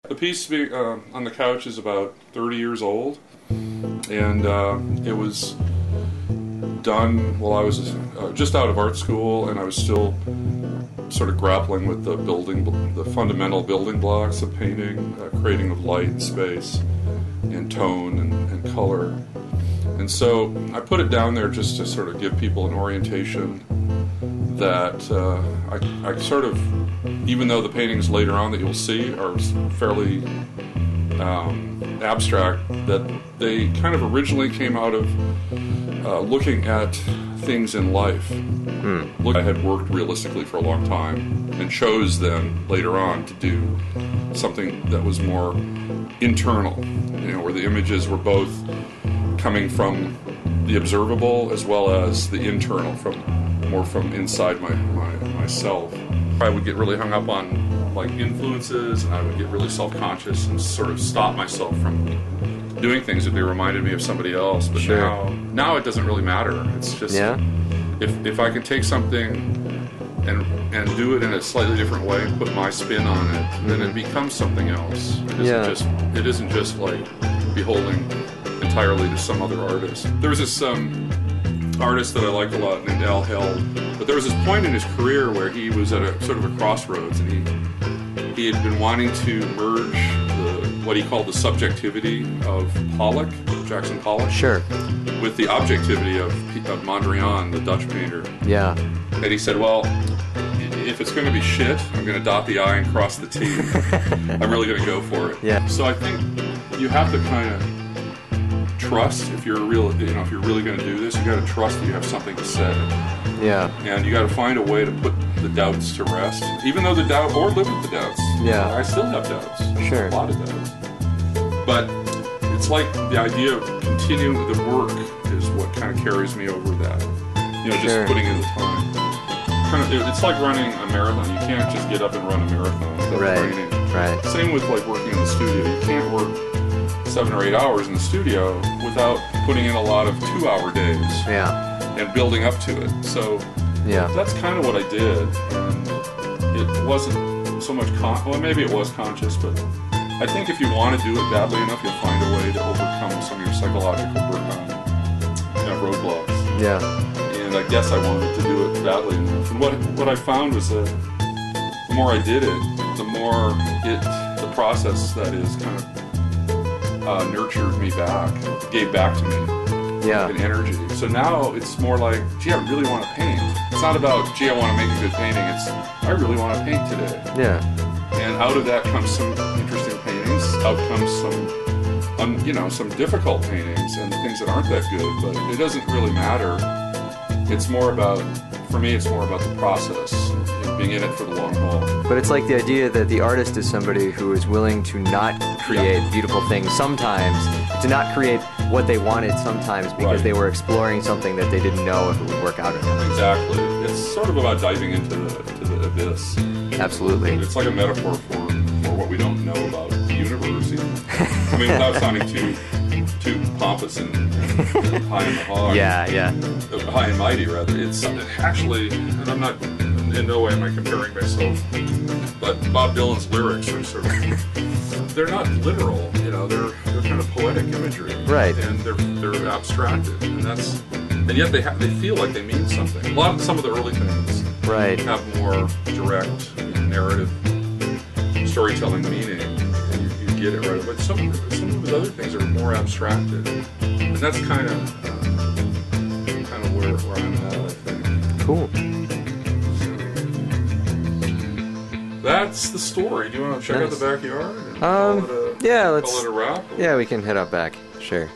The piece on the couch is about 30 years old, and it was done while I was just out of art school, and I was still sort of grappling with the fundamental building blocks of painting, creating of light and space and tone and color. And so I put it down there just to sort of give people an orientation that I sort of, even though the paintings later on that you'll see are fairly abstract, that they kind of originally came out of looking at things in life. I had worked realistically for a long time and chose then later on to do something that was more internal, where the images were both coming from the observable as well as the internal, more from inside myself. I would get really hung up on like influences, and I would get really self-conscious and sort of stop myself from doing things if they reminded me of somebody else. But now it doesn't really matter. It's just if I can take something and do it in a slightly different way and put my spin on it, then it becomes something else. It isn't just like beholding entirely to some other artist. There was this artist that I liked a lot named Al Held, but there was this point in his career where he was at a sort of a crossroads, and he had been wanting to merge what he called the subjectivity of Pollock, Jackson Pollock, with the objectivity of Mondrian, the Dutch painter. Yeah. And he said, well, if it's going to be shit, I'm going to dot the I and cross the T. I'm really going to go for it. Yeah. So I think you have to kind of trust, if you're really going to do this, you got to trust that you have something to say. Yeah. And you got to find a way to put the doubts to rest, even though or live with the doubts. Yeah. I still have doubts. Sure. A lot of doubts. But it's like the idea of continuing the work is what kind of carries me over that. Just putting in the time. It's like running a marathon. You can't just get up and run a marathon without training. Right. Same with like working in the studio. You can't work 7 or 8 hours in the studio without putting in a lot of 2-hour days. Yeah. And building up to it. So that's kind of what I did. And it wasn't so much maybe it was conscious, but I think if you want to do it badly enough, you'll find a way to overcome some of your psychological roadblocks. Yeah. And I guess I wanted to do it badly enough. And what I found was that the more I did it, the more the process that is kind of nurtured me back, gave back to me an energy. So now it's more like, gee, I really want to paint. It's not about, gee, I want to make a good painting. It's, I really want to paint today. Yeah. And out of that comes some interesting paintings. Out comes some difficult paintings and things that aren't that good. But it doesn't really matter. It's more about, for me, it's more about the process, being in it for the long haul. But it's like the idea that the artist is somebody who is willing to not create beautiful things sometimes, to not create what they wanted sometimes because they were exploring something that they didn't know if it would work out or not. Exactly. It's sort of about diving into the abyss. Absolutely. It's like a metaphor for what we don't know about the universe. I mean, without sounding too pompous and high and hog. High and mighty, rather. It's actually, and I'm not, in no way am I comparing myself, but Bob Dylan's lyrics are sort of, they're not literal, they're kind of poetic imagery. Right. And they're abstracted, and yet they feel like they mean something. Some of the early things have more direct narrative storytelling meaning, and you get it right. But some of his other things are more abstracted, and that's kind of where I'm at, I think. Cool. That's the story. Do you want to check out the backyard? Let's call it a wrap? Yeah, we can head out back. Sure.